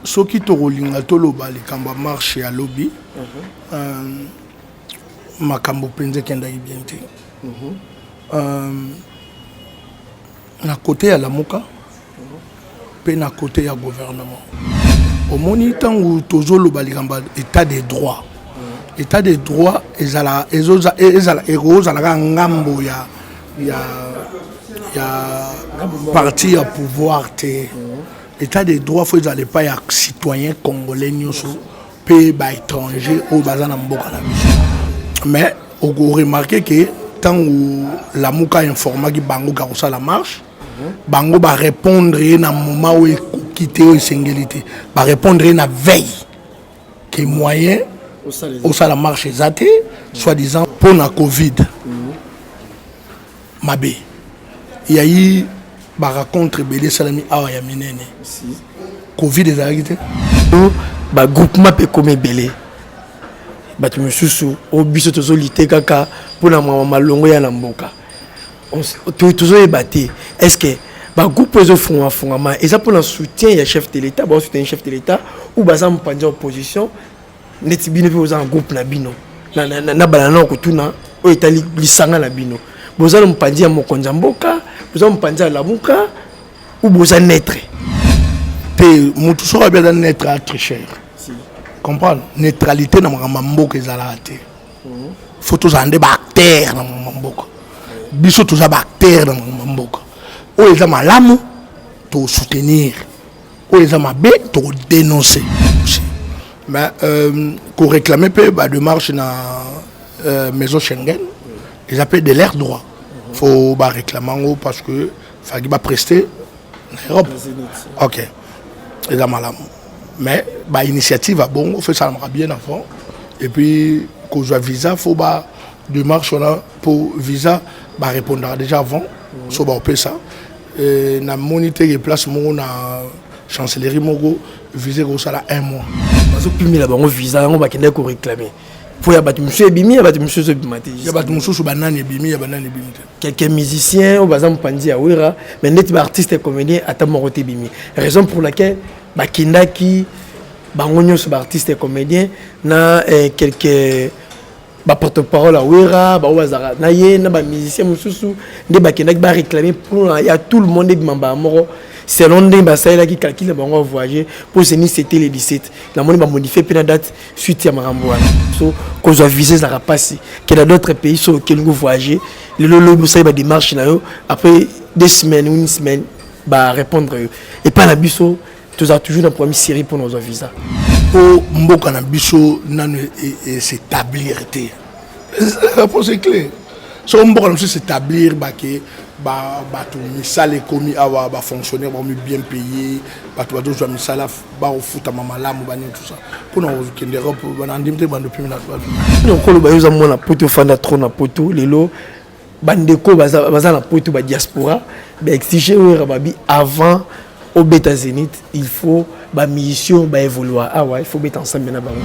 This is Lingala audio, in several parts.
soki tokolinga toloba likamba marche ya lobby makambo penze kendaki bien te na côté ya Lamuka pe na côté ya gouvernement omoni tango tozoloba likamba état des droits état des droits ezala ezala ngambo ya parti à pouvoir te état des droits faut aller pas ya citoyen congolais nyoso pe ba étranger au bazana mboka na biso mais on remarqué que tant où Lamuka informa ki bango ka la marche bango ba répondre na moment où quitter au singulité ba répondre na veille que moyen au la marche ezate soi-disant pour la Covid mabé il y a eu ba rencontre belé salami awa ya minene Covid ezalaki ba groupement pe comme belé batu mususu o biso tozolite kaka pona malongo ya mboka tozo ebate est-ce que ba groupe ezo funga et ça pour le soutien ya chef de l'état ba soutien chef de l'état ou ba sam pandi opposition neti bino pe oza en groupe na bino na balana ko tuna o etali lisanga na bino bozala mpandi ya mokonza mboka bozala mpandi ya Lamuka ou boza naître te mutu so bien dans naître à très cher comprendre neutralité na mboka ezala te faut zande ba acteur na mboka biso toza ba acteur na mboka o eza malamu to soutenir o eza mabe to dénoncer mais pour réclamer peu ba de marche na maison Schengen ils appellent de l'air droit faut ba réclamer parce que fagi ba prester en Europe OK eza malamu mais bah initiative à bon on fait ça bien avant et puis qu'on soit visa faut bah démarche on a pour visa bah répondre déjà avant so bah on peut ça na moniter les places mon na chancellerie mogo visa ko ça là 1 mois parce que plus là bah on visa on va kende ko réclamer faut y a battu monsieur bimi ya battu monsieur so bimate ya battu monsieur so banane bimi ya banane bimi quelques musiciens au bazam pandi awira mais net ba artiste et comédien ata moroté bimi raison pour laquelle bakindaki bangonyo sur artiste et comédien na quelques ba porte-parole awira ba wazara na ye na ba musicien mususu nde bakindaki ba réclamer pour il y a tout le monde mamba moro selon nde ba saila qui calcule bango voyager pour se ni c'était le 17 la moni ba modifier pe na date suite ya marambo so cause a visé ça passer que dans d'autres pays sur lequel nous voyager le ça ba démarche na yo après 2 semaines ou une semaine ba répondre et pas la biso tu as toujours une première série pour nos visas. Pour mboka na biso nanu s'établir té. La réponse est claire. So mboka na s'établir ba ke ba tout misale komi awa ba fonctionnaire ba bien payé ba tout ba misala ba au foot mama lamu ba tout ça. Pour nous que l'Europe ba ndimte ba depuis na toi. Donc ko lo ba yo za mona poto fanda trop na poto lelo bandeko baza na poto ba diaspora ba exiger rababi avant au bêta zénith il faut ba mission ba évoluer ah ouais il faut mettre ensemble na bango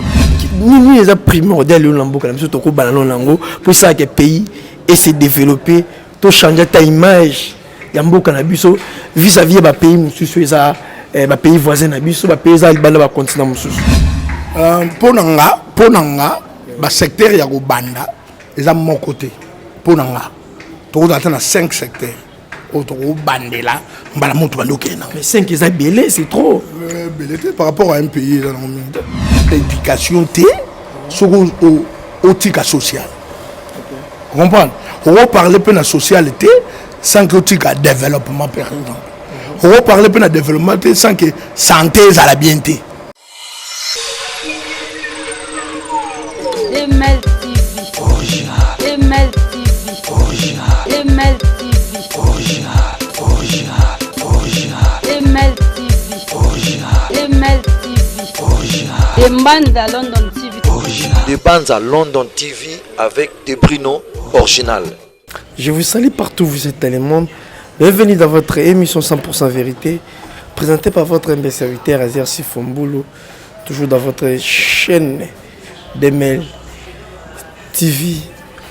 ni les primordial le lamboka même surtout ko banano lango pour ça que pays et se développer to changer ta image ya mboka na biso vis-à-vis ba pays mususu eza ba pays voisins na biso ba pays za libanda ba continent mususu ponanga ba secteur ya ko banda eza mon côté ponanga to atteindre 5 secteurs autre bandela mbala montu bandokena mais 5 ils belé c'est trop belé par rapport à un pays dans l'éducation té sur au tika social comprendre on va parler peu de socialité sans que tika développement par exemple on va parler peu de développement sans que santé à la bienté ML TV original ML TV original ML TV original ML TV original ML TV original des bandes à London TV original des bandes à London TV avec des Bruno original. Je vous salue partout où vous êtes dans le monde. Bienvenue dans votre émission 100% vérité présentée par votre humble serviteur Azer Sifombulu, toujours dans votre chaîne d'ML TV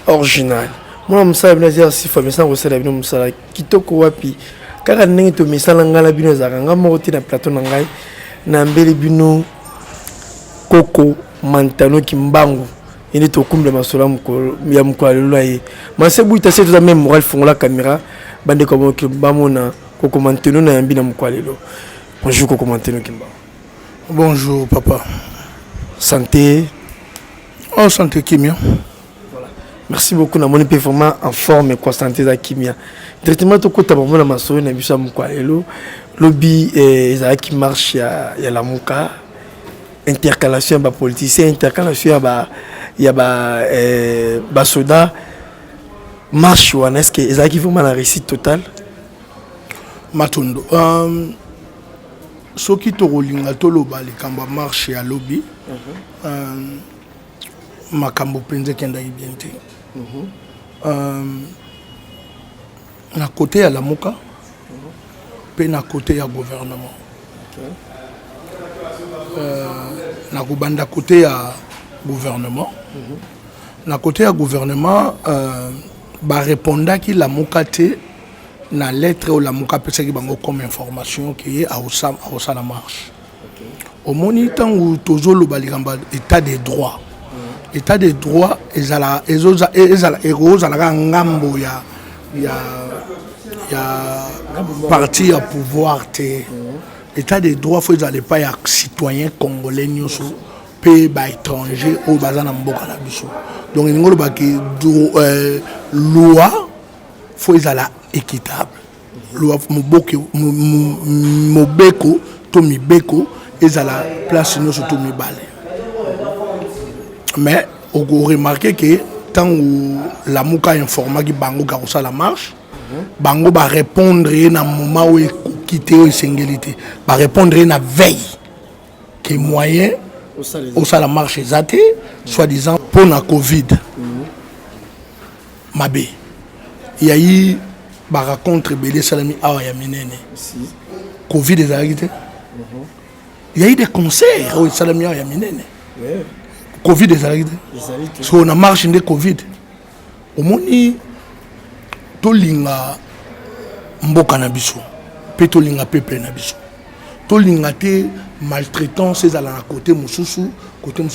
original. Moi je suis Azer Sifombulu, je suis Kitoko wapi kaka ndenge to misala ngala bino za nga moko tina plateau na ngai Nambeli bino Koko Mantano Kimbangu. Il est au comble de ma sola ya mkwalelo ye. Masebu ita c'est même moral fond la caméra bande comme Kimbamona Koko Mantano na yambi na mkwalelo. Bonjour Koko Mantano Kimbangu. Bonjour papa. Santé. Oh santé Kimia. Voilà. Merci beaucoup na mon performance en forme et constante za Kimia. Directement to kota bomona masola na biso mkwalelo. Lobby ezala qui marche ya la muka. Intercalation ba politicien, intercalation ya ba soda marche wana est-ce que ezaki vraiment la réussite totale Matondo soki to rolinga to loba likamba marche ya lobby makambo penze kenda bien te na côté ya lamuka pe na côté ya gouvernement na kubanda côté ya gouvernement na côté ya gouvernement ba répondra ki la mukate na lettre ou la muka pesa ki bango comme information qui est à la marche au moni tangu tozolo balikamba état des droits état des droits ezala la ngambo ya parti à pouvoir te état des droits faut aller pas ya citoyen congolais nyoso pe ba étranger au bazana mboka na biso donc ngolo ba ki loi faut ezala équitable loi mobeko to mibeko ezala place nyoso to mibale mais on remarquer que tant la muka informa ki bango ka la marche bango ba répondre na moment où quitter au singulité ba répondre na veille que moyen au la marche zate soi-disant pour la Covid mabé il y a eu ba rencontre belé salami awa ya minene Covid des arrêtés il y a eu des concerts au salami awa ya minene Covid des arrêtés so on a marche de Covid au moni to linga mboka na biso pe to linga peuple na biso to linga te maltraitance ezala na côté mususu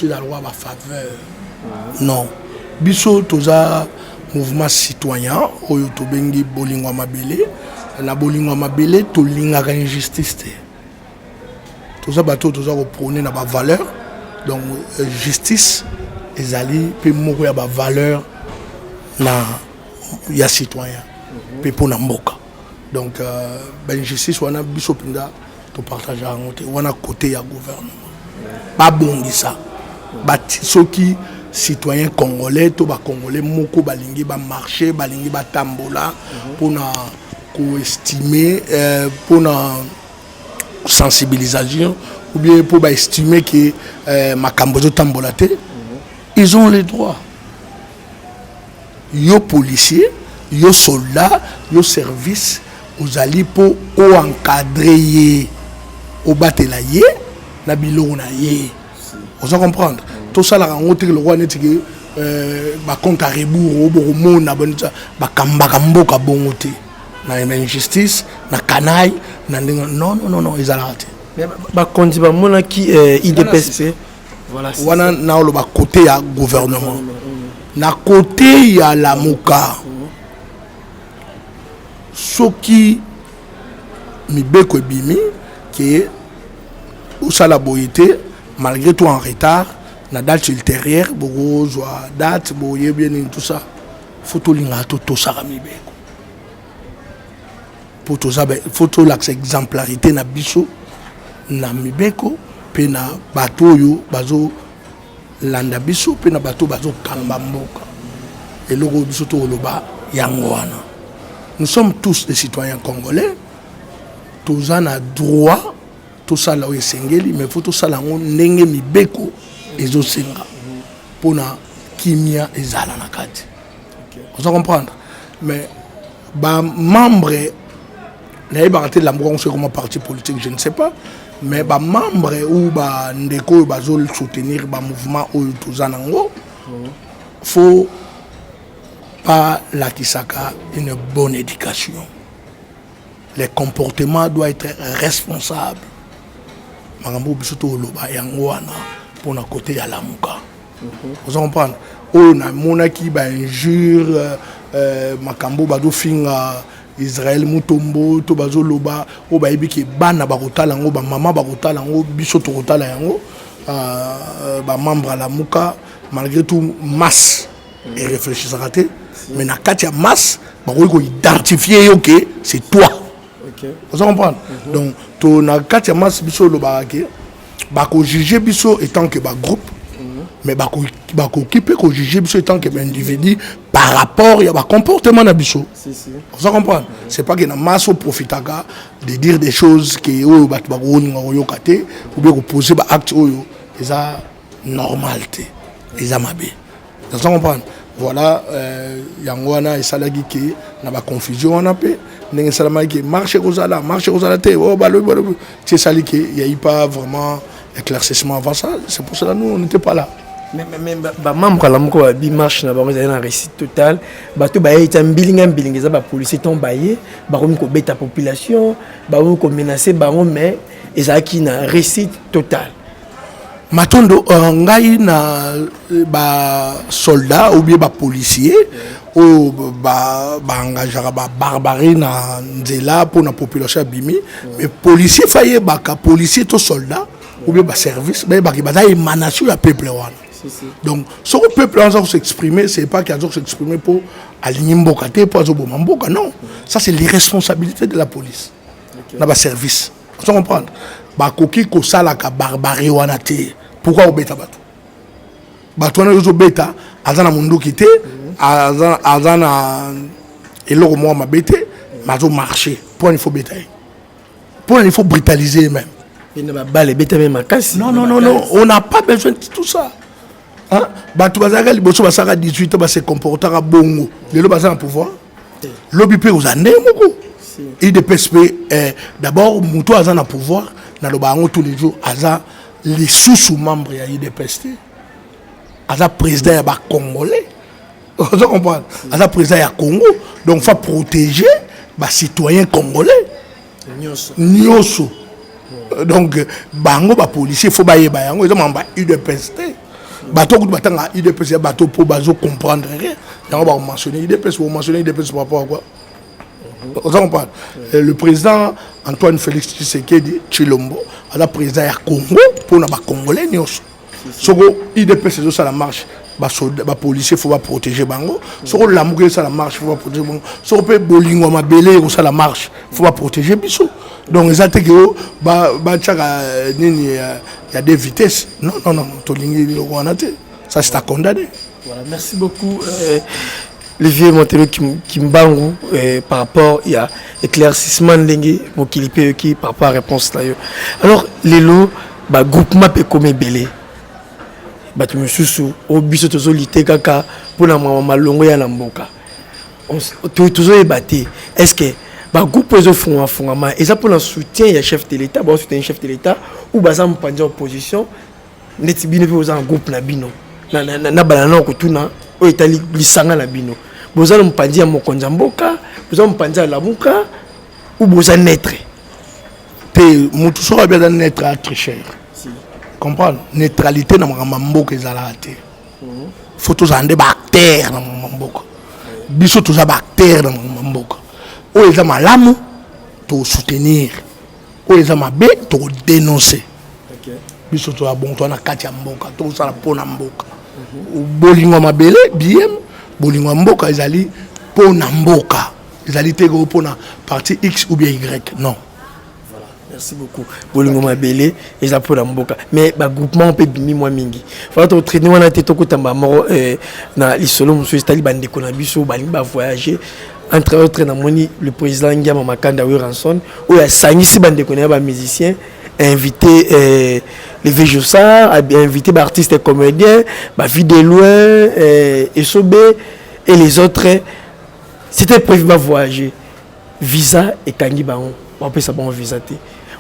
la loi ba faveur non biso toza mouvement citoyen oyo to bengi bolingwa mabele na bolingwa mabele to linga ka injustice te toza bato toza ko prôner na ba valeur donc justice ezali pe moko ya ba valeur na ya citoyen pe pona mboka donc ben justice wana biso pinda to partager ngote wana côté ya gouvernement ba bongisa bati soki citoyen congolais to ba congolais moko balingi ba marcher balingi ba tambola pona ko estimer pona sensibilisation ou bien pour ba estimer que makambo zo tambola te ils ont les droits yo policier yo soldat yo service aux alliés pour encadrer au batela ye na biloko na ye vous comprendre tout ça la rencontre le roi net que ba compte à rebours au mona bonza ba kamba mboka bongote na injustice na canaille na non ils arrêtent ba konti ba mona ki IDPSP voilà wana na lo ba côté ya gouvernement na côté ya la muka soki mibeko bimi qui ou ça la boyete malgré tout en retard na date ultérieure beaucoup joie date boye bien tout ça photo linga to sara mibeko pour tout ça photo l'axe exemplarité na biso na mibeko pe na bato yo bazo landa biso pe na bato bazo kamba mboka et le gros biso to loba yango wana. Nous sommes tous des citoyens congolais. Tous en a droit, tout ça là où est sengeli, mais faut tout ça là on nenge mi beko ezo senga. Pour na kimia ezala na kati. Vous comprendre? Mais ba membre na ibarate la mbo on comment parti politique, je ne sais pas, mais ba membre ou ba ndeko ba zo soutenir ba mouvement ou tout ça nango. Faut pas la Kisaka une bonne éducation. Les comportements doivent être responsables. makambo biso to loba yango wana pour na côté ya lamuka. Vous comprenez? On a monaki ba injure makambo bado finga Israël mutombo to bazo loba o ba ibiki bana bakotala ngo ba mama bakotala ngo biso to kotala yango ba membre la muka malgré tout masse et réfléchissent raté mais na katia masse ba ko identifier OK c'est toi. OK. Vous comprenez? Donc to na katia masse biso loba ke ba ko juger biso étant que ba groupe mais ba ko occuper ko juger biso étant que individu par rapport à comportement d'Abisso. Vous comprenez? C'est pas que na masse profitaka de dire des choses que ou ba ou bien poser ba acte oyo eza normalité eza mabe. Vous comprenez? Voilà yango wana esalaki ke na ba confusion wana pe ndenge salama ki marché kozala te oh ba le c'est ça li ke il y a eu pas vraiment éclaircissement avant ça, c'est pour cela nous on n'était pas là. Mais membre la moko bi marche na bango na réussite total bato ba eta mbilinga za ba police ton baye ba ko beta population ba ko menacer bango mais ezaki na réussite total. Matondo ngai na ba soldat ou bien ba policier ou ba engagera ba barbarie na nzela pour na population bimi mais policier faye ba ka policier to soldat ou bien ba service ba ba émanation ya peuple wana. Donc, ce que le peuple a s'exprimer, ce n'est pas qu'il a s'exprimer pour aligner Mboka, pour Mboka, non. Ça, c'est l'irresponsabilité de la police. Dans le service. Vous comprenez? Bakoki ko sala ka barbarie wana te. Pourquoi au beta bato? Bato wana yo beta, azana mundu kité, azana eloko mo ma bete, mazo marcher. Pour il faut beta. Pour il faut brutaliser même. Il ne va pas les bêter même à casse. Non, on n'a pas besoin de tout ça. Hein? Bato bazaka liboso basaka 18 ans ba se comporter à bongo. Lelo bazaka pouvoir. Lobby pe uzande moko. Et de PSP d'abord muto azana pouvoir na lobango tous les jours aza les sous membres ya IDPST. Aza président ya ba congolais. Vous comprenez? Aza président ya Congo. Donc faut protéger ba citoyens congolais. Nyoso. Donc bango ba policier faut ba yeba yango ils ont ba UDPST. Bateau que batanga IDPS bateau pour bazo comprendre rien. On va mentionner IDPS ou mentionner IDPS par rapport à quoi? Vous comprenez? Le président Antoine Félix Tshisekedi Tshilombo, le président du Congo pour na ba congolais nyos. Soko IDPS ça la marche. Ba policier faut protéger bango. Soko l'amour ça la marche faut protéger bango. Soko pe bolingo mabele ça la marche faut protéger biso. Donc les attaques il y a des vitesses. Non, ça c'est à condamner. Voilà, merci beaucoup Olivier Montero Kimbangu par rapport il y a éclaircissement pour qu'il peut par rapport à réponse là. Alors les lots groupement peut comme belé. Tu me sous au biso tozolité kaka pour la malongo ya mboka. Toujours ébatté. Est-ce que ba groupe ezo fondamment et ça pour le soutien il y a chef de l'état ba soutien chef de l'état ou ba ça mpandi opposition neti bino pe oza en groupe na bino na balana ko tuna o etali lisanga na bino boza mpandi ya mokonza mboka boza mpandi ya lamuka ou boza netre te mutu so bien netre à très cher comprendre neutralité na mboka ezala te photos ande ba acteur na mboka biso toza ba acteur na mboka. O eza malamu to soutenir o eza mabe to dénoncer. OK. Biso to bon to na kati ya mboka to sala pona mboka. Bolingo mabele bien bolingo mboka ezali pona mboka. Ezali tego pona parti X ou bien Y. Non. Voilà. Merci beaucoup. Bolingo mabele eza pona mboka. Mais ba groupement peut bimi moi mingi. Faut to traîner wana te to kotamba moro na lisolo muso estali bande ko na biso bali ba voyager. Entre autres, le président Ndiama Makanda Wiranson, où il y a Sangisi Bandekone, un musicien, invité les Véjossards, invité des artistes et comédiens, Vidé Loin, Esobé et les autres. C'était prévu de voyager. Visa et Kangi Baron. On peut savoir un visa.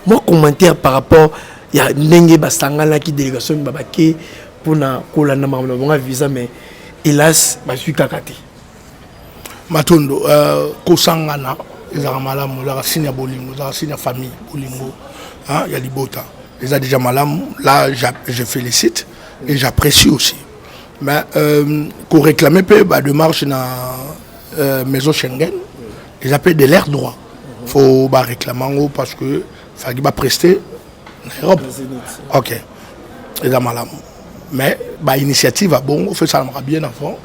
Moi, commentaire par rapport, il y a Nenge Basangala qui délégation de Babake pour na visa, mais hélas, je suis kakate. Matondo, Kosangana, ils ont malamu, ils ont signé bolingo, ils ont signé famille bolingo, il y a libota. Les a déjà malam, là, je félicite et j'apprécie aussi. Mais qu'on réclame peu bah, de marche dans la maison Schengen, ils appellent de l'air droit. Il faut bah, réclamer parce que il faut bah, prester en Europe. Ok. Les a malam. Mais bah, l'initiative a bon, on fait ça bien avant.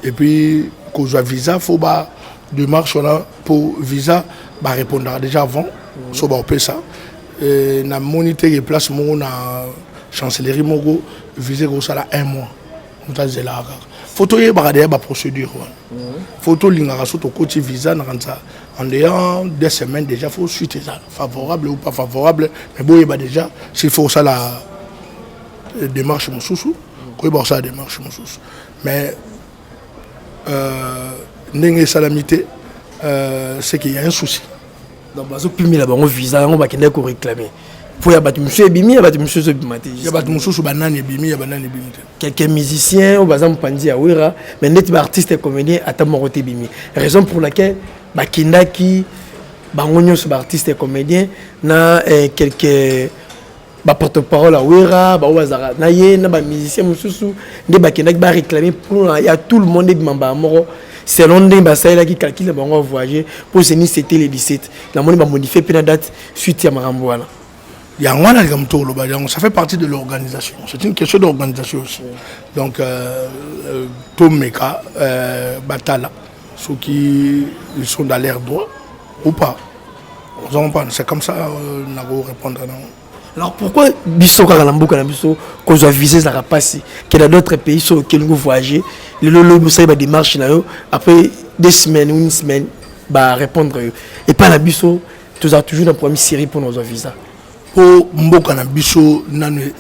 Et puis, quand on a visa, il faut bah, de marche pour visa bah, répondre déjà avant. So bah, on peut ça. Na monité et place mon na chancellerie mogo visé gros ça là 1 mois on t'a dit là photo y bagader ba procédure photo lingara surtout côté visa na ça en dehors 2 semaines déjà faut suite ça favorable ou pas favorable mais bon y ba déjà s'il faut ça la démarche mon sous quoi ba ça démarche mon sous mais ndenge salamité c'est qu'il y a un souci. Donc, bazo pimi la bango visa, on va kende ko réclamer. Pour y a battu monsieur Bimi, y a battu monsieur Zobimati. Y a battu monsieur Banane Bimi, y a Banane Bimi. Quelques musiciens, au bazam pandi à Ouira, mais net artiste et comédien à Tamorote Bimi. Raison pour laquelle Bakindaki, bangonyo sur artiste et comédien, na quelques porte-parole à Ouira, Bawazara, na yé, na musicien mususu, des Bakindaki ba réclamer pour y a tout le monde de Mamba Moro. C'est Londres qui calcule le bon voyager pour se c'était le 17. La monnaie va modifier la date suite à Marambouana. Il y a un comme ça fait partie de l'organisation. C'est une question d'organisation aussi. Donc, Tomeka, Batala, ceux qui sont dans l'air droit ou pas. C'est comme ça qu'on va répondre. Alors pourquoi biso Karamboka na biso qu'on doit viser la rapace qu'il y a d'autres pays sur lesquels nous voyager le ça va démarche là après 2 semaines ou 1 semaine bah répondre et pas la biso tu as toujours une première série pour nos visas pour mboka na biso nanu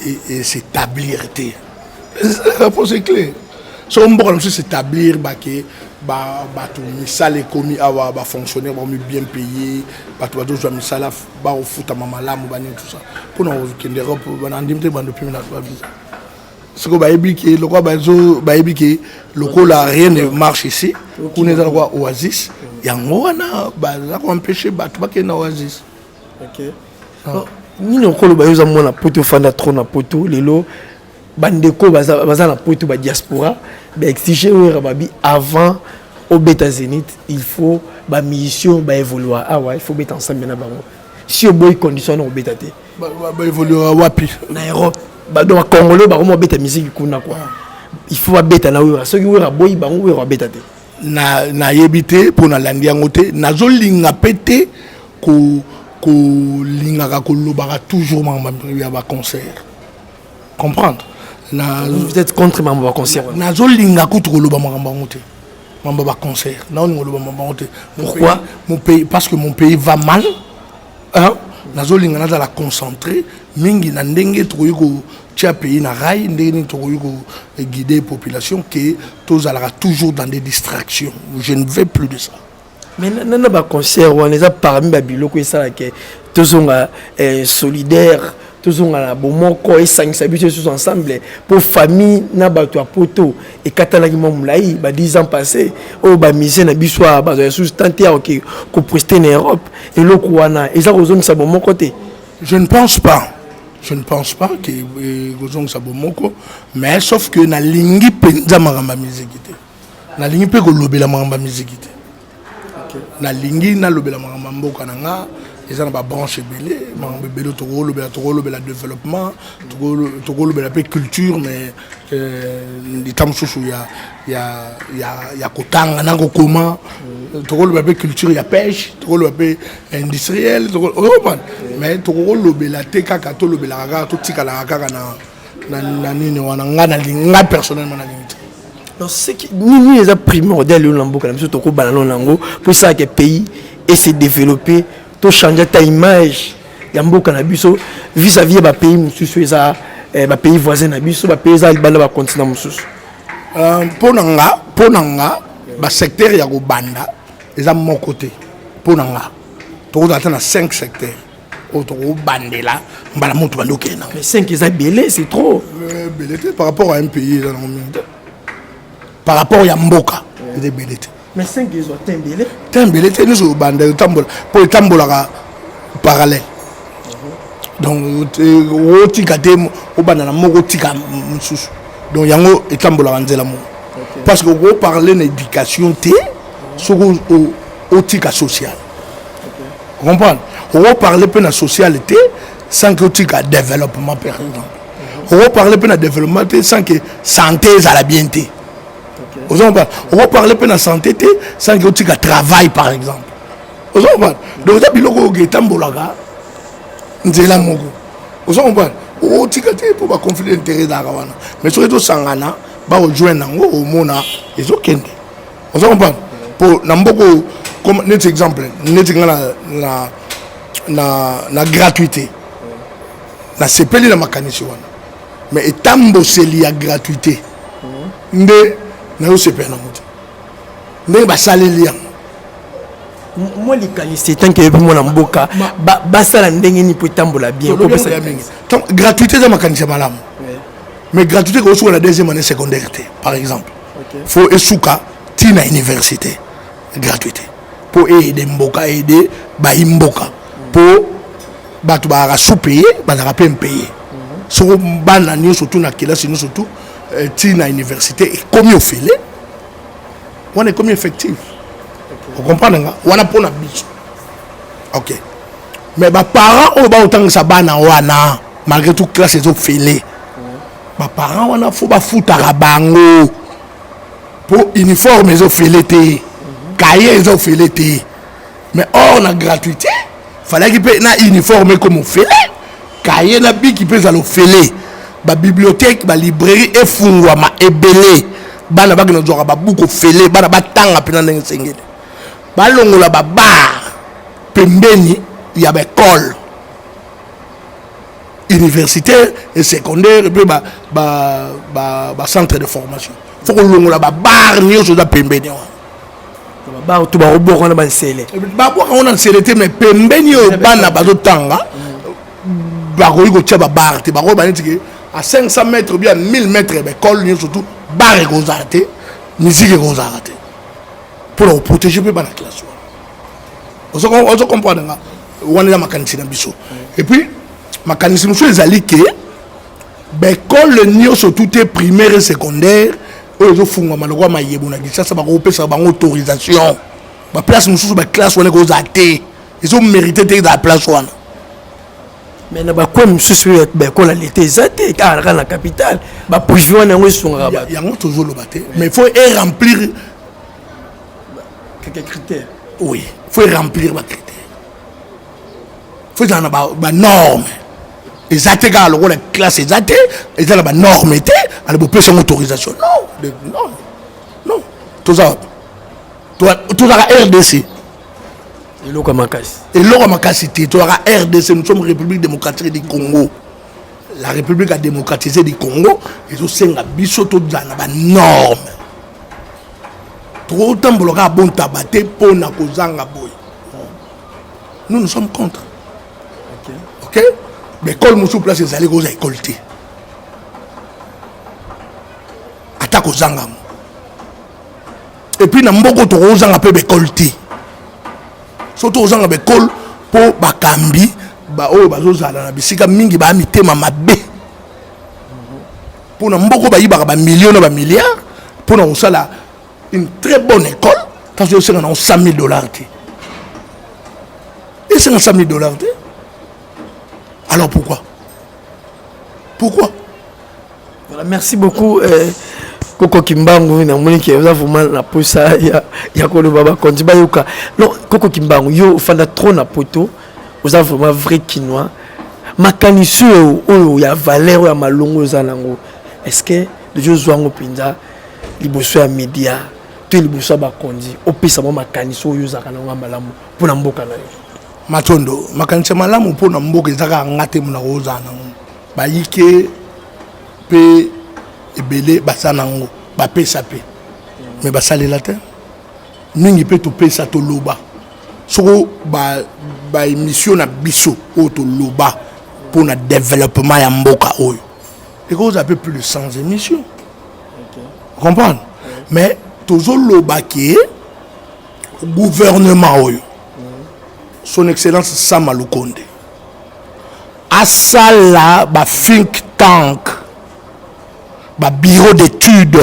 s'établir té la réponse est claire so mboka na s'établir bah que bah tout misale commis avoir bah fonctionner bah bien payé bah tout doit misala bah au foot à mamala mobani tout ça pour nous qui en Europe on a ndimté bah depuis na visa ce que bah ébiqué le quoi bah ébiqué le quoi là rien ne marche ici on est dans quoi oasis yango wana bah ça ko empêcher bah tout ba que na oasis. OK ni no ko lo ba yoza mona poto fanda trop na poto lelo bandeko baza na poto ba diaspora ba exiger rababi avant au bêta zénith il faut ba mission ba évoluer ah ouais il faut mettre ensemble na bango si au boy condition au bêta té ba évoluer wapi na Europe ba do congolais ba mo bêta musique kuna quoi il faut ba bêta na wera soki wera boy bango wera bêta té na yebité pour na landi yangote na zo linga pété ko linga ko lobara toujours ya ba concert comprendre na vous êtes contre mamba concert na zo linga ko to loba mamba ngote mamba ba concert na on loba mamba ngote pourquoi mon pays parce que mon pays va mal hein na zo linga na za la concentrer mingi na ndenge to ko tia pays na rail ndenge to ko guider population que tous alera toujours dans des distractions je ne veux plus de ça. Mais nana ba concert on les a parmi ba biloko et ça que tous on solidaire tous on a bon moko et 5 s'habituer tous ensemble pour famille na ba to poto et katala ki momlaï ba 10 ans passés au ba misé na biswa ba sous tenter OK ko prester en Europe et loko wana et ça ozone ça bon mon côté je ne pense pas que ozone ça bon moko mais sauf que na lingi penza maramba musique na lingi pe ko lobela maramba musique na lingi na lobela maramba mboka nanga eza na ba branche belé maramba belé to lobela développement to lobela pe culture mais ditam susu ya kotanga na kokoma to lobela pe culture ya pêche to lobela pe industriel mais to lobela te kaka to lobela kaka to tikala kaka na nini wana nga na linga personnellement na lingi. Donc c'est que ni les a primordial le lambo quand même surtout ko banano lango pour ça que pays et se développer to changer ta image ya mboka na biso vis-à-vis ba pays mususu eza ba pays voisins na biso ba pays za bala ba continent mususu ponanga ba secteur ya ko banda eza mon côté ponanga to ko atteindre 5 secteurs auto bandela mbala moto bandokena mais 5 eza belé c'est trop belé par rapport à un pays dans le monde. Par rapport à Mboka, il est belé. Mais 5 ils ont tembélé. Tembélé, nous sommes bandés, pour le tambola parallèle. donc otika te obanda na moko tika mususu donc yango etambola nzela mo parce que on parler d'éducation t sur au tika social vous comprenez on parler pe na socialité sans que tika développement par exemple on parler pe na développement sans que santé à la bienté on va parler pe na santé sans que tika travail par exemple on va donc ça biloko etambola ga nzela moko on va o tika te pour ba conflit d'intérêt da wana mais surtout sangana ba rejoindre ngo au mona ezokende on comprend pour na mboko comme net exemple net na gratuité na sepeli na makanisi wana mais etambo seli ya gratuité nde na yo sepeli na moto nde ba saleli ya moi les qualités tant que moi na mboka basala ndenge ni potambola bien ko pesa donc gratuité za makanisi malamu mais gratuité ko sur la deuxième année secondaire par exemple faut esuka tina université gratuité pour aider mboka aider ba imboka pour batu ba rasu payer ba na pas payer so bana ni surtout na classe ni surtout tina université et combien fait on est combien effectif vous comprenez on a pour la biche ok mais ba parents on ba autant ça bana wana malgré tout classe ils ont fait ba parents on a faut ba foutara bango pour uniforme ils ont fait l'été cahier ils ont fait l'été mais or na gratuité fallait qu'il paye na uniforme comme on fait cahier na bi qui peut aller faire ba bibliothèque ba librairie et fungwa ma ebele bana ba kino zoka ba buku fele bana ba tanga pena ndenge sengele ba longola ba bar pembeni ya ba école universitaire et secondaire et puis ba centre de formation faut que longola ba bar ni so da pembeni wa ba to ba roboko na ba nsele ba bo ka ona nsele te mais pembeni o bana ba zo tanga ba ko iko tia ba bar te ba ko ba nitiki à 500 mètres ou bien 1000 mètres école ni surtout bar et gozate musique et gozate pour protéger peu la classe on comprendre on est dans makanisi na biso et puis makanisi nous les alliés que l'école ni surtout primaire et secondaire ils ont fungwa maloko ma yebuna ça ça ba ko pesa ba autorisation ba place mususu ba classe on est gozate ils ont mérité de la place one mais na ba ko mususu ba ko la l'été zate car la capitale ba pouvoir na ngosonga ba il y a toujours le baté mais il faut remplir quelques critères oui faut remplir les critères faut dans ba norme exact car le classe exact et dans la norme était à la personne autorisation non tout ça la RDC et l'eau Makassi tu la RDC nous sommes République démocratique du Congo la République a démocratisé du Congo et aussi nga biso to dans la norme trop temps bloqué bon tabaté pour na kozanga boy nous sommes contre ok mais quand nous sommes place les allez aux écoles attaque aux zanga et puis na mboko to ozanga pe école surtout aux zanga école pour bakambi ba o bazozala na bisika mingi ba mitema mabe pour na mboko ba yibaka ba millions ba milliards pour na osala une très bonne école quand je sais qu'on a $100 000 et c'est $100 000 alors pourquoi voilà, merci beaucoup Koko Kimbangu na monique vous avez vraiment la posa ya ko le baba konti ba yoka non Koko Kimbangu yo fanda trop na poto vous avez vraiment vrai quinois makanisu oyo ya valeur ya malongo zanango est-ce que le jeu zwango pinza liboso ya media to liboso ba kondi opesa mo makanisu oyo zaka na malamu pona mboka na yo matondo makanisa malamu pona mboka ezaka ngate muna ozana ba yike pe ebele basanango ba pesa pe mais ba salela te mingi pe to pesa to loba soko ba émission na biso o to loba pour na développement ya mboka oyo et cause un peu plus de 100 émissions comprendre mais toujours loba qui gouvernement oyo son excellence Sama Lukonde asala ba think tank ba bureau d'études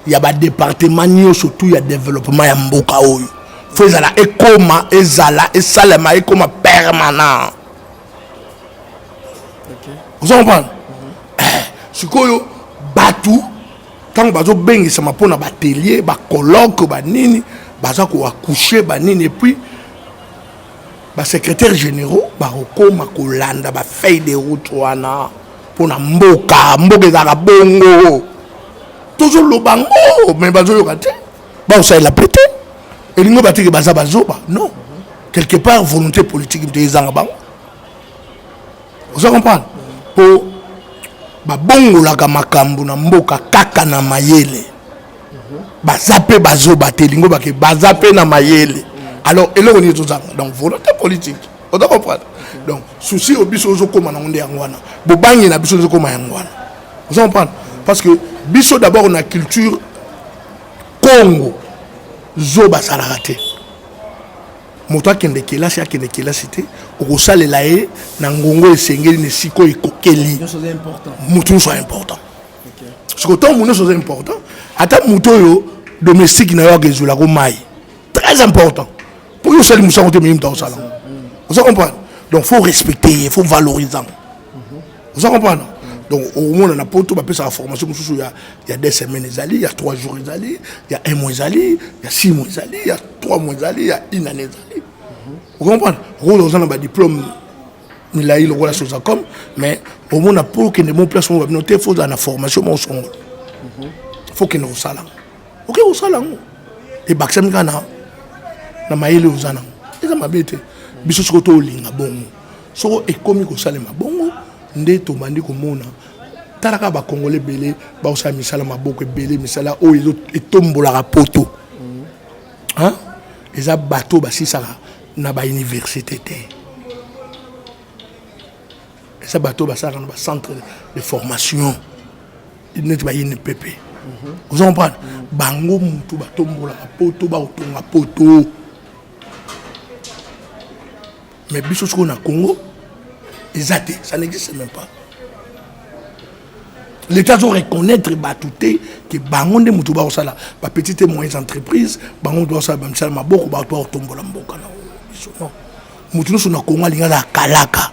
ya ba département surtout ya développement ya mboka oyo faut ezala ekoma ezala esalema ekoma permanent. Vous comprenez? Sikoyo batu tant bazo bengisa mapona ba atelier ba colloque ba nini baza ko accoucher ba nini et puis ba secrétaire généraux ba okoma kolanda ba feuille de route wana pona mboka ezala bongo toujours lo bango mais bazo yokate ba osala pété elingo batiki baza bazoba non quelque part volonté politique de ezanga bango. Vous comprenez? Po babongolaka makambo na mboka kaka na mayele bazape bazoba te lingo bake bazape na mayele alors eloko ni tozanga donc volonté politique on doit comprendre donc souci obiso ozokoma na ngonde yangwana bobangi na biso ozokoma yangwana. Vous comprenez? Parce que biso d'abord on a culture Congo zoba salarate moto akende kelasi te okosalela ye na ngongo esengeli ne siko ekokeli mutu so important parce que tant mutu so important ata mutu yo domestique na yo akezula ko mai très important pour yo sali musango te minimum dans salon. Vous comprenez? Donc faut respecter, il faut valoriser. Vous comprenez? Donc au moins on a pas tout ba pesa formation mususu il y a 2 semaines ezali, il y a 3 jours ezali, il y a 1 mois ezali, il y a 6 mois ezali, il y a 3 mois ezali, il y a 1 année ezali. Vous comprenez? On a un diplôme, il a eu le rôle de comme, mais au moins, on a pour que les bons places soient notés, il faut dans la formation, il faut que nous soyons là. Ok, nous soyons là. Et Baxem Gana, na maïle aux anans. Et ça m'a bête. Biso soto linga bongo. So et comme ko salema bongo, ndé to mandi ko mona. Taraka ba congolais belé, ba osa misala maboko belé misala o etombola rapoto. Hein? Les a bateau ba si ça na ba université te. Ça bateau ba ça na ba centre de formation. Il n'est pas une PP. Vous comprenez? Bango mutu ba tombola poto ba otonga poto. Mais biso ce qu'on a Congo, exacté, ça n'existe même pas. L'État doit reconnaître batouté que bango de mutu ba osala ba petite et moyenne entreprise, bango doit osala ba misala maboko ba to tombola mboka na. Non. Mutu no na Congo linga la kalaka.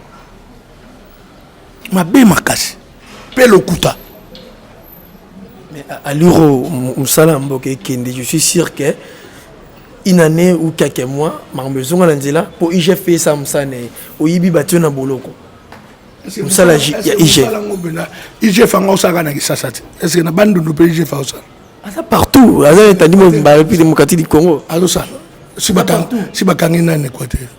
Mabe makasi. Pelo kuta. Mais à l'euro musala mboka kende, je suis sûr que une année ou quelques mois, ma maison à l'Anzela, pour IG fait ça, au Ibi battu na boloko. Musala IG. IG fait un osaka na kisasati. Est-ce que na bande de pays IG fait ça? Ah partout. Ah ça t'as dit mon depuis démocratie du Congo. Alors ça. Si bakangi na Équateur.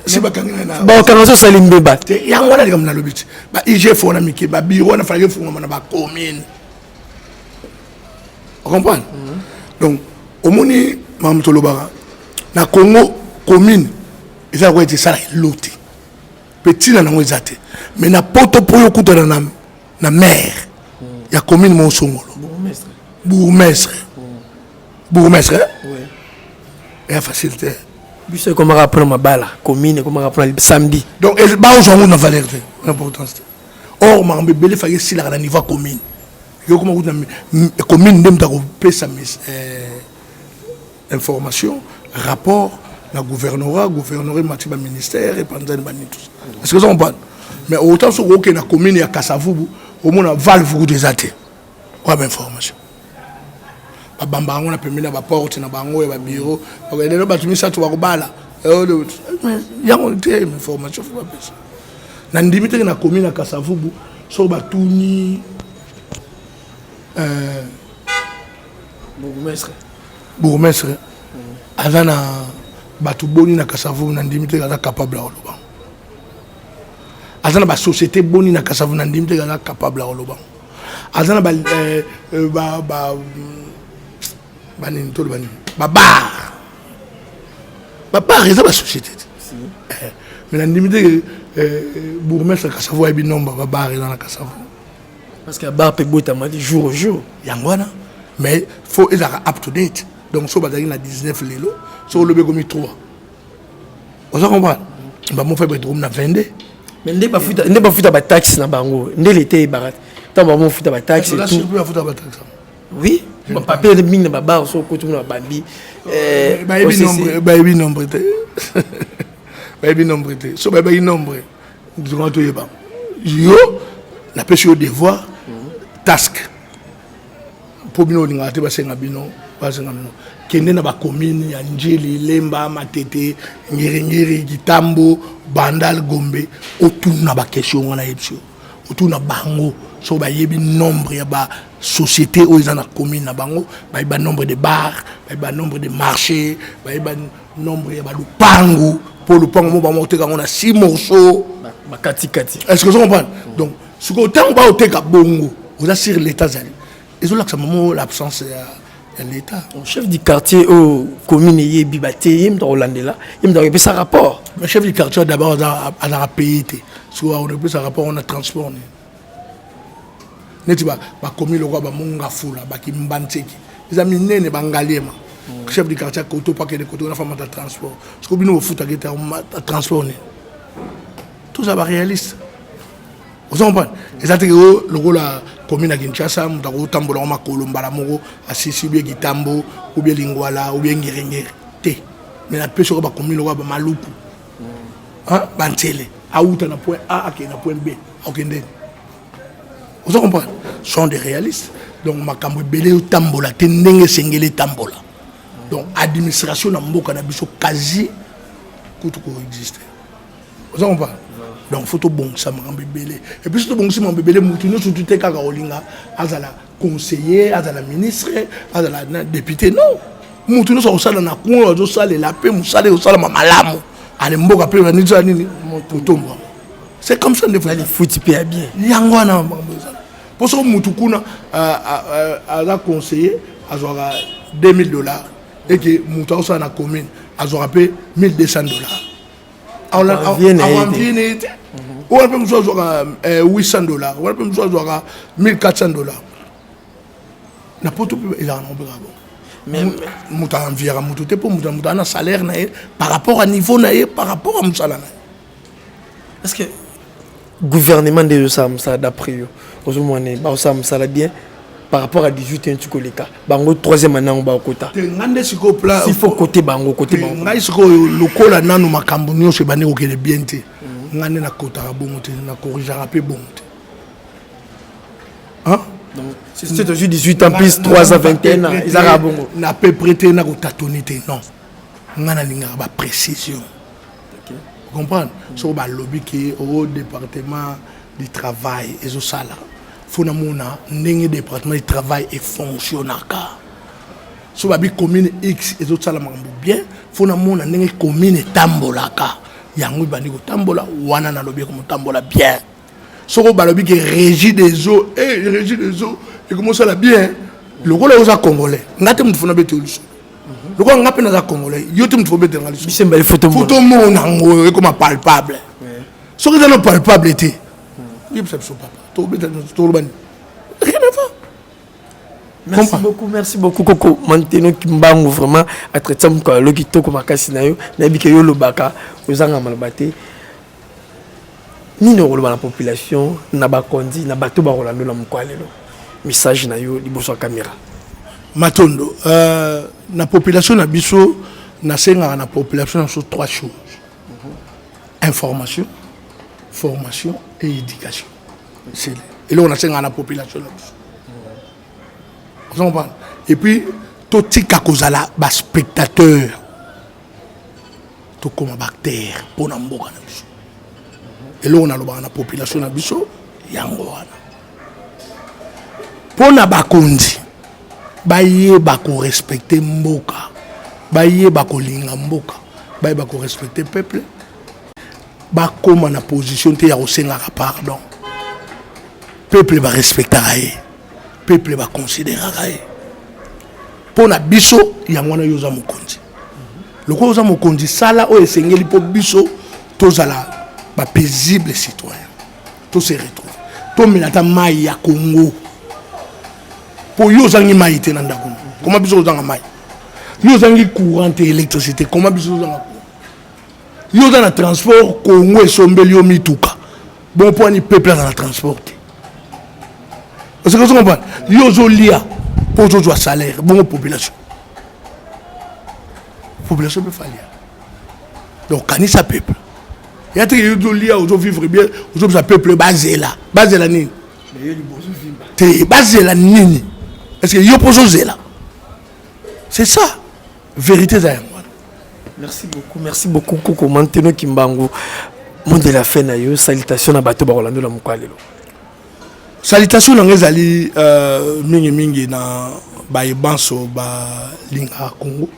Si bakangi na. Ba quand ça salimbe bat. Ya ngwana comme na lobiti. Ba IG fait na miki, ba bureau na fallait faire na ba commune. Vous comprenez? Donc au moni Mme Tolobara, na Congo commune, ils ont été ça l'autre. Petit na nango ezate. Mais na poto poyo kuta na maire. Ya commune mon songolo. Bourgmestre. Bourgmestre. Oui. Et la facilité. Bise comment apprendre ma bala commune comment apprendre samedi. Donc ba ozongo na valeur l'importance. Or Mambe belé fallait si la niveau commune. Yo comment commune ndem ta ko pesa information, rapport, la gouvernorat Matiba ministère et pendant tout ça. Est-ce que ça on parle? Mais autant sur que la commune à Kassavubu, au moins la valve des athées. Quoi d'information? Bamba on a permis la porte, na bango et la bureau. Les gens battu ça tu vas bala. Il y a une information faut pas ça. Na ndimite na commune à Kassavubu, so batuni bourgmestre azana batu boni na Kassavubu na ndimite kaza capable à oloba azana ba société boni na Kassavubu na ndimite kaza capable à oloba azana ba nini to bani ba bar eza ba société mais na ndimite bourgmestre Kassavubu abi nomba ba bar eza na Kassavubu parce que bar pe bota mali jour au jour yangwana mais faut être up to date. Donc so bazali na 19 lelo, so le begomi 3. Vous comprenez? Ba mo fait bedroom na 22, mais ndé ba futa ba taxe na bango ndé l'été barat tant ba mo futa ba taxe là c'est plus futa ba taxe oui ba papier de mine ba bar so ko tout na bambi ba ebi nombre so ba nombre durant tout yeba yo na pêche au devoir task pour bino linga te ba senga bino kende na ba commune ya Njeli Lemba Matete ngiri Gitambo Bandal Gombe otuna ba question ngana yebso otuna bango so ba yebi nombre ya ba société o ezana commune na bango ba nombre de bars ba nombre de marchés ba nombre ya ba lupango pour lupango mo ba monter quand on a 6 morceaux ba kati est-ce que vous comprenez donc ce que tant ba oteka bongo on a sur l'état zali et so là que ça moment l'absence de l'État. Le chef du quartier au commune est bibaté, il me Hollandais il me donne un rapport. Le chef du quartier d'abord a payé. Soit on a plus un rapport, on a transport. N'est-ce pas? La commune le roi ba monga fula, ba kimbanteki. Les amis ne bangaliema. Le chef du quartier a auto paquet de côté on a fait un transport. Ce que nous fout à transport. Tout ça va réaliste. Vous comprenez? Et ça, c'est le rôle de la commune de Kinshasa, nous avons tambola ma Colomba, Moro, à Sissi, Gitambo, ou bien Lingwala, ou bien Ngirengere. Mais la pêche de la commune de Maluku. Bantele. À où tu as un point A, à un point B. Vous comprenez? Ce sont des réalistes. Donc, ma cambo belé tambola, tendenge sengele tambola. Donc, administration n'a pas quasi existe. Vous comprenez? Donc, faut bon ça m'a bébélé. Et puis, c'est bon ça m'a bébélé. Moutouno surtout t'es Karolinga, azala conseiller, azala ministre, azala député. Non, Moutouno ça au sala na coin, au sala la paix, au sala mamalamu. Allez mboka après ni ça ni mototomba. C'est comme ça des fois. Il faut typer bien. Yangwana. Pour ça Moutoukuna a conseiller, azora $2,000 et que Moutao ça na commune, azora payer $1,200. On a été. On a besoin de $800. On a besoin de $1,400. N'importe où il a un nombre. Mais mouta enviera moutoute pour mouta un salaire par rapport à niveau par rapport à mon salaire. Est-ce que le gouvernement de Sam ça d'après eux, aujourd'hui on Sam ça la bien par rapport à 18 ans tu connais cas. Bango troisième année on va au quota. S'il faut côté bango côté bango. Ngai siko lokola nanu makambo nyonso bani okele bien te. Ngane na kota bongo te na corriger rapé bongo te. Hein? Donc c'est toujours 18 ans plus 3 à 21 ans, ils ont bongo. Na peu prêter na ko tatonité non. Ngana linga ba précision. OK. Vous comprenez? So ba lobby qui au département du travail et zo sala. Fonamona ndenge département du travail et fonctionnaka. So ba bi commune X et zo sala mambo bien, fonamona ndenge commune tambolaka. Yango bandi ko tambola wana na lobby ko tambola bien. Soko balobi qui régit des eaux et comment ça la bien le rôle aux congolais ngate mtu fona bete oluso le rôle ngape na congolais yote mtu fobete ngaliso bisemba les photos mona ngo comme palpable ce que dans palpable était il peut pas to bete to lobani rien à voir. Merci beaucoup Coco maintenant kimbango vraiment à traiter comme le kitoko makasi na yo na bi ke yo lobaka ozanga malabate ni no la population na ba kondi na bato ba rolando na mkwalelo message na yo liboso caméra matondo na population na biso na senga na population sur 3 choses information formation et éducation c'est et là on a senga na population na biso vous comprenez et puis to tika kozala ba spectateur to comme bactère pour na mboka na biso. Et là, on a la population na biso yango wana. Pona bakondi baye bako respecter mboka. Baye bako linga mboka. Baye bako respecter peuple. Bakoma na position te ya osenga pardon. Peuple va respecter rae. Peuple va considérer rae. Pona biso yango na yoza mokonzi. Loko yoza mokonzi sala o esengeli po biso tozala ba paisible citoyen. Tout se retrouve. Tout menata mai ya Congo. Pour yo zangi mai te nanda Congo. Comment biso zanga mai? Yo zangi courant et électricité. Comment biso zanga? Yo zanga transport Congo et sombeli yo mituka. bon point ni peuple dans la transporter. Est-ce que vous comprenez? Yozo lia pour jouer salaire, bon population. Population peut fallir. Donc quand il sa peuple. Il y a des yozo lia où vivre bien, où sa peuple basé là ni. Mais il bozo vivre. T'es basé là ni. Est-ce que yo poser là? C'est ça. Vérité ça. Merci beaucoup Koko Manteno Kimbangu. Monde de la fin na yo, salutation à bateau ba Rolando la mukwalelo. Salutation na ngezali mingi na ba yebanso ba linga Congo.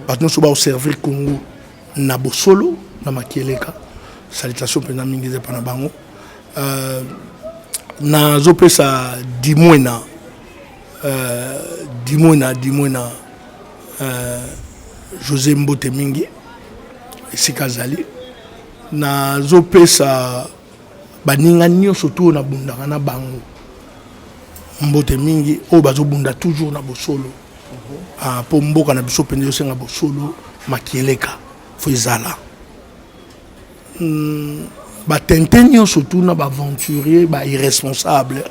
Bato so ba servir Congo na bosolo na makieleka. Salutation pena mingi ze pana bango. Na zopesa dimwena José Mbote mingi Sikazali na zopesa baninga nyonso to na bundaka na bango Mbote mingi o bazo bunda toujours na bosolo po mboka na biso pende yosenga bosolo makieleka fo ezala batente nyonso to na baventurier ba irresponsable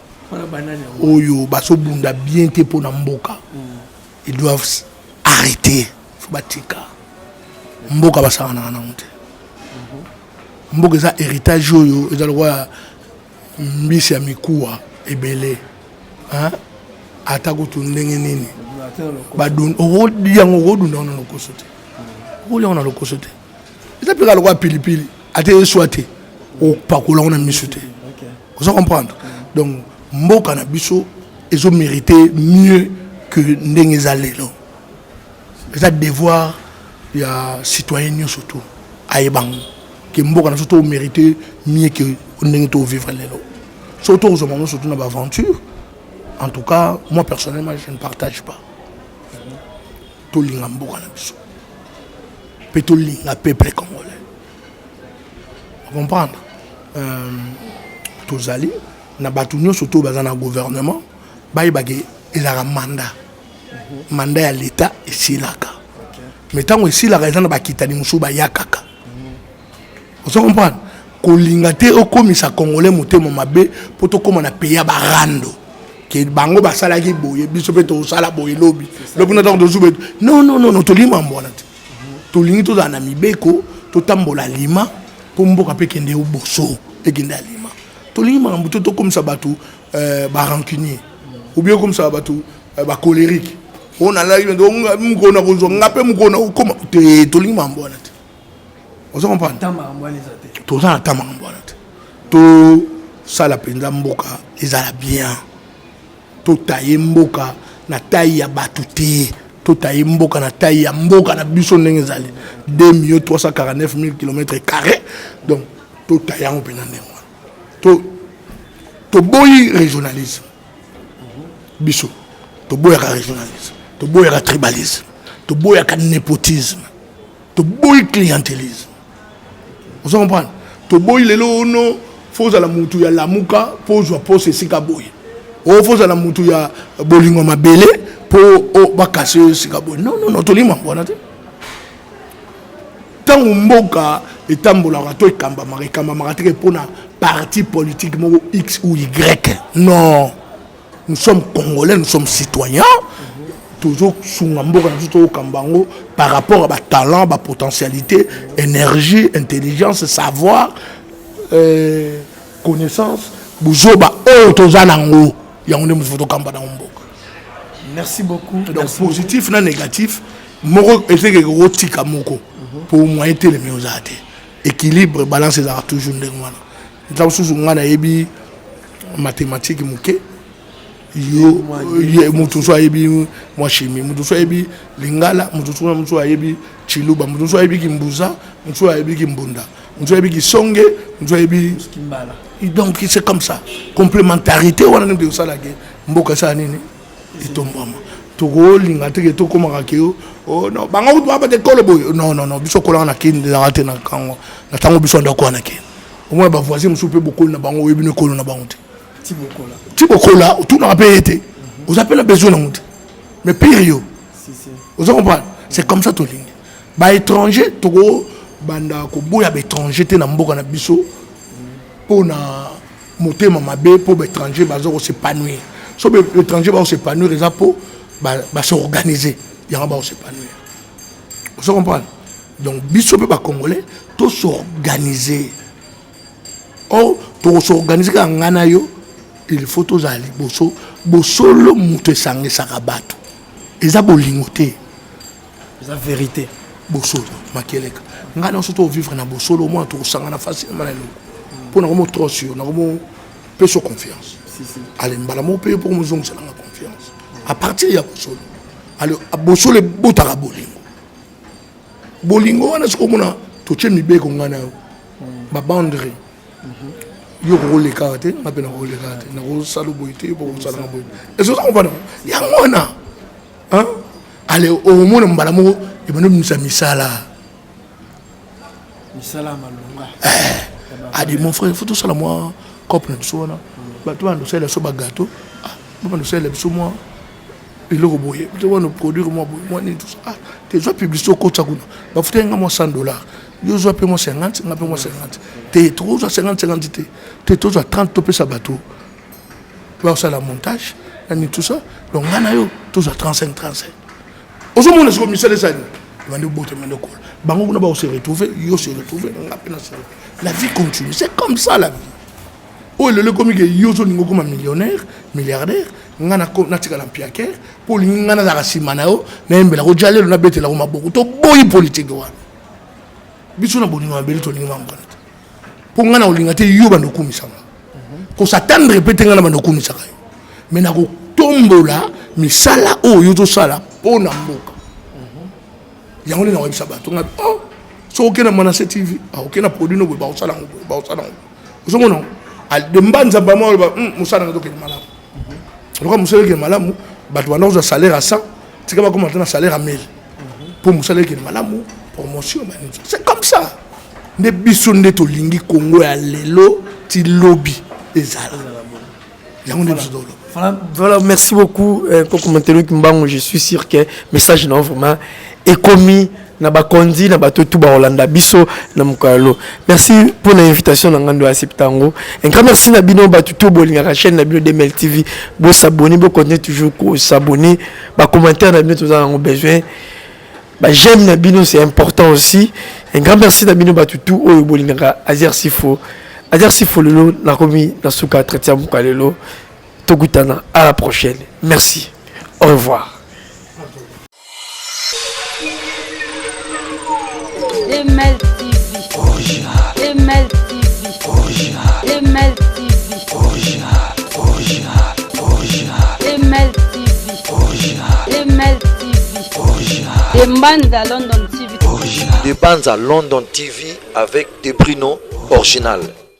oyo bazo bunda bien te po na mboka. Ils doivent arrêter faut batika mboka basanga na nante mboka za héritage oyo ezala kwa mbisi ya mikuwa ebele hein atako tundenge nini badun odi yango godunda na lokosote oli on a lokosote eza peka lokwa pilipili ate swate o pakola on a misute vous comprendre donc mboka na biso ezo mériter mieux que ndenge ezalelo. C'est un devoir il y a citoyens surtout aïbang que mboka na surtout mériter mieux que ndenge to vivre lelo. Surtout aux moments surtout dans l'aventure. En tout cas, moi personnellement je ne partage pas. To linga mboka na biso. Pe to linga peuple congolais. Vous comprenez? Tozali na batunyo surtout bazana gouvernement baïbage il a un mandat. Mandat à l'État et silaka. Mais tant que silaka est dans la kitani musuba yakaka. Vous comprenez? Kolingate au commissaire congolais monté mon mabe pour tout comme on a payé à barando. Que bango basala ki boye biso pe to sala boye lobby. Lobby na donc zoube. Non, to lima mbonate. To lingi to na mibeko to tambola lima pour mboka pe kende au bosso et kende lima. To lima mbuto to comme ça batou ba rancunier. Ou bien comme ça batou ba colérique. On a là on a besoin ngape mukona comme to lima mbonate. Vous comprenez? Tout ça tama mbonate. To sala penza mboka ezala bien. To taye mboka na taille ya batuté. To taye mboka na taille ya mboka na biso ndenge ezali 2 349 000 km². Donc to taye en pena ndenge. To boy régionalisme. Biso. To boy régionalisme. To boy tribalisme. To boy népotisme. To boy clientélisme. Vous comprenez? To boy lelo no faut la mutu ya lamuka pour jouer pour ce sika boy. O faut la mutu ya bolingo mabele pour o bakase sika boy. Non, to lima mbona te. Tant mboka etambola to ekamba mareke pona parti politique mo X ou Y. Non. Nous sommes Congolais, nous sommes citoyens. Toujours sous mboka na kambango par rapport à ba talent, ba potentialité, énergie, intelligence, savoir, connaissance, buzoba tozanango ya on est photo kamba na mboka. Merci beaucoup. Donc merci positif beaucoup. Na négatif, moko essayer que rotika moko pour moyen les miozate. Équilibre, balance ça toujours ndengwana. Nous sous ngana yebi mathématiques muke. Yo mutu so yebi moi chimie, mutu so yebi lingala, mutu so yebi chiluba, mutu so yebi kimbuza, mutu so yebi kimbunda, mutu so yebi kisonge, mutu so yebi kimbala. Donc c'est comme ça. Complémentarité on a de ça la guerre. Mboka ça nini? Itombama. Toko lingate ke toko makakeo. Oh non, bango ba de kolo boy. Non, biso kola na kin de raté na kango. Na tango biso ndako na kin. Au moins ba voisin musupe beaucoup na bango yebi ne kolo na bango. Tibokola, tout n'a pas été. Vous appelez le besoin de monter. Mais pire, vous comprenez? C'est comme ça tout le monde. Bah étranger, Togo, banda ko boya étranger te na mboka na biso. pour na motema mabe pour l'étranger bazo s'épanouir. So l'étranger va s'épanouir ça pour s'organiser. Il y a va s'épanouir. Vous comprenez? Donc biso pe ba congolais to s'organiser. Oh, to s'organiser ka ngana yo, il faut to zali bosolo muto sange sakabato. Eza bolingote. Eza vérité. Bosolo makeleka. Ngana so to vivre na bosolo moi to sanga na facilement na lo. Pour na mo trosio, na mo peso confiance. Si. Allez, mbala mo pe pour mo zonga na confiance. À partir ya bosolo. Allez, bosolo botara bolingo. Bolingo wana siko mona to chemi be ko ngana yo. Ba boundary. Yo rôle karte, ma pe na rôle karte. Na rôle salo boité pour sala boité. Et ça on va non. Ya mona. Hein? Allez, au moment mbala mo e bano misala. Misala malonga. A dit mon frère, il faut tout ça là moi copne de sona. Ba toi nous c'est le so ba gâteau. Ba nous c'est le so moi. Il le boyer. Tu vas nous produire moi ni tout ça. Ah, tu dois publier au côté kuna. Ba faut nga moi $100. Yo dois payer moi 50, nga payer moi 50. Tu trop 50 tu trop 30 topé ça bateau. Tu vas ça la montage, ni tout ça. Donc ngana yo tout ça 35. Ozo mon est misala ça. Il va nous botter maintenant col. Bango kuna ba se retrouver, yo se retrouver, nga peine se retrouver. La vie continue, c'est comme ça la vie. Oh, le comique yo so ningo comme millionnaire, milliardaire, ngana ko natika la piaker, pour ngana za simana yo, na mbela ko jale na betela ko maboko to boyi politique wa. Biso na boninga mbeli to ninga ngana. Pour ngana olinga te yo bando kumisanga. Ko s'attendre répéter ngana bando kumisanga. Mais na ko tombola misala o yo to sala pona mboka. Yango na websa bato nga oh so okena Manase TV okena produit no ba osala so mono al de mbanza ba mo musala nga to ke malamu donc musala ke malamu bato wana oza salaire à 100 tika ba commenter na salaire à 1000 pour musala ke malamu promotion manager c'est comme ça ne biso nde to lingi Congo ya lelo ti lobby ezala yango nde biso dolo. Voilà, merci beaucoup pour commenter le Kimbango. Je suis sûr que le message non vraiment est commis na ba kondi na ba tout ba Hollanda biso na mukalo. Merci pour l'invitation na ngando à septango. Un grand merci na bino ba tout bolinga la chaîne na bino de Mel TV. Bo s'abonner, bo continuer toujours ko s'abonner, ba commentaire na bino tous en besoin. Ba j'aime na bino c'est important aussi. Un grand merci na bino ba tout o bolinga Azer Sifo. Azer Sifo lelo na komi na suka traiter mukalelo. Togutana, à la prochaine. Merci. Au revoir. Mel TV. Original. Mel TV. Original. Mel TV. Original. Mel TV. Original. Mel TV. Original. Des bandes à London TV. Des bandes à London TV avec des Bruno original.